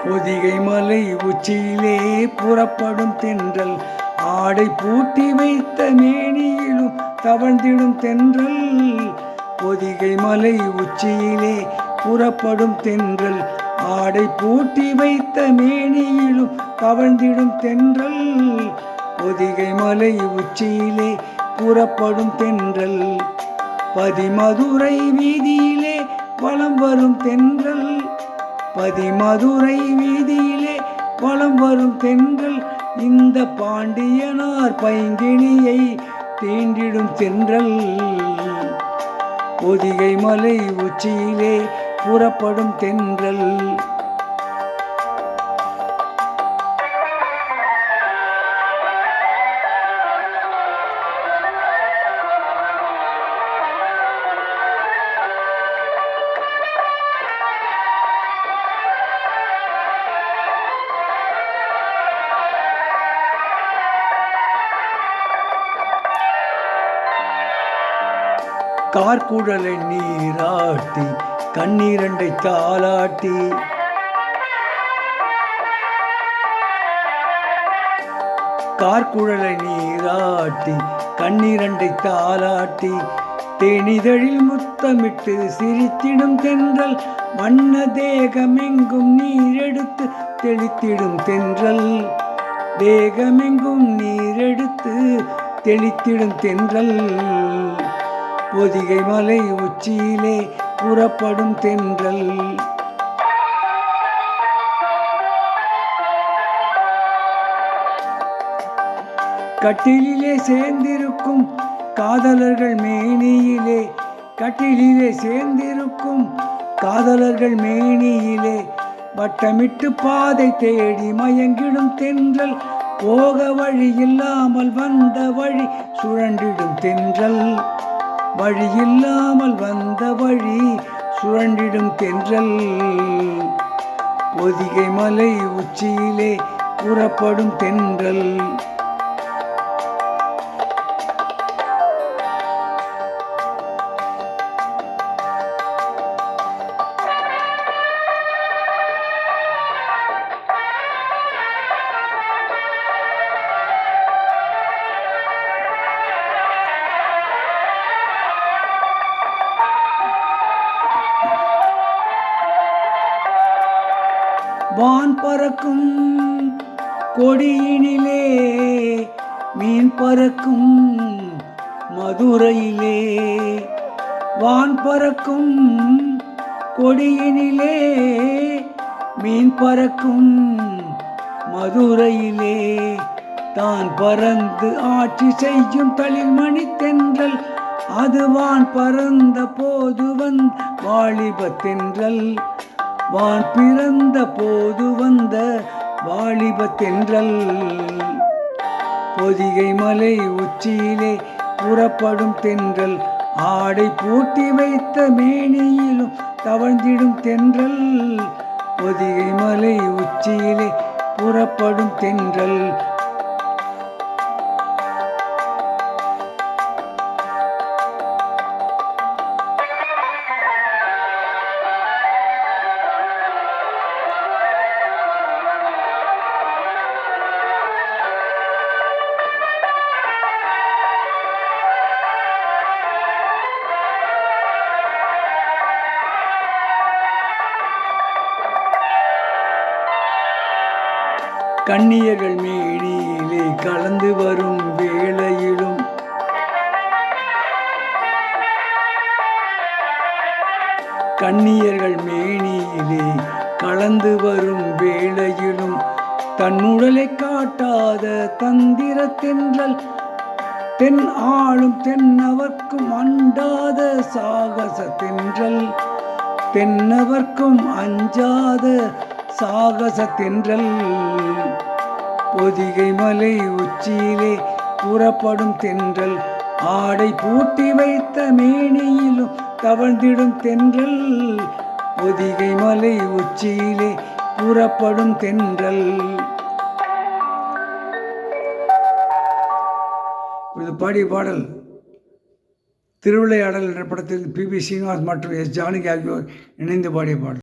பொதிகை மலை உச்சியிலே புறப்படும் தென்றல், ஆடை பூட்டி வைத்த மேனியிலும் தவழ்ந்திடும் தென்றல். பொதிகை மலை உச்சியிலே புறப்படும் தென்றல், ஆடை பூட்டி வைத்த மேனியிலும் தவழ்ந்திடும் தென்றல். பொதிகை மலை உச்சியிலே புறப்படும் தென்றல், பதிமதுரை வீதியிலே வலம் வரும் தென்றல். பதிமதுரை வீதியிலே வலம் வரும் தென்றல், இந்த பாண்டியனார் பைங்கிணியை தீண்டிடும் தென்றல். பொதிகை மலை உச்சியிலே புறப்படும் தென்றல். கார்குழலை நீராட்டி கண்ணீரண்டை தாளாட்டி, கார்குழலை நீராட்டி கண்ணீரண்டை தாளாட்டி, தேனிதழில் முத்தமிட்டு சிரித்திடும் தென்றல். வண்ண தேகமெங்கும் நீரெடுத்து தெளித்திடும் தென்றல். தேகமெங்கும் நீரெடுத்து தெளித்திடும் தென்றல். பொதிகை மலை உச்சியிலே புறப்படும் தென்றல். கட்டிலே சேர்ந்திருக்கும் காதலர்கள் மேனியிலே, கட்டிலே சேர்ந்திருக்கும் காதலர்கள் மேனியிலே வட்டமிட்டு பாதை தேடி மயங்கிடும் தென்றல். போக வழி இல்லாமல் வந்த வழி சுழண்டிடும் தென்றல். வழியில்லாமல் வந்த வழி சுழண்டிடும் தென்றல். பொதிகை மலை உச்சியிலே புறப்படும் தென்றல். வான் பறக்கும் கொடியினிலே மீன் பறக்கும் மதுரையிலே. வான் பறக்கும் கொடியினிலே மீன் பறக்கும் மதுரையிலே, தான் பறந்து ஆட்சி செய்யும் தளிர்மணி தென்றல். அது வான் பறந்த போது வந்த வாலிப தென்றல். வான் பிறந்த போது வந்த வாலிப தென்றல். பொதிகை மலை உச்சியிலே புறப்படும் தென்றல், ஆடை பூட்டி வைத்த மேனியிலும் தவழ்ந்திடும் தென்றல். பொதிகை மலை உச்சியிலே புறப்படும் தென்றல். கண்ணியர்கள் மேனியிலே கலந்து வரும் வேளையிலும், கண்ணியர்கள் மேனியிலே கலந்து வரும் வேளையிலும், தன்னுடலை காட்டாத தந்திர தென்றல். தென் ஆளும் தென்னவர்க்கும் அண்டாத சாகச தென்றல். தென்னவர்க்கும் அஞ்சாத சாகச தென்றல். பொதிகை மலை உச்சியிலே புறப்படும் தென்றல், ஆடை பூட்டி வைத்த மேனியிலும் தவழ்ந்திடும் தென்றல். பொதிகை மலை உச்சியிலே புறப்படும் தென்றல். இது பாடிய பாடல் திருவிளையாடல் என்ற படத்தில் பி.பி. ஸ்ரீனிவாஸ் மற்றும் எஸ். ஜானகி ஆகியோர் இணைந்து பாடிய பாடல்.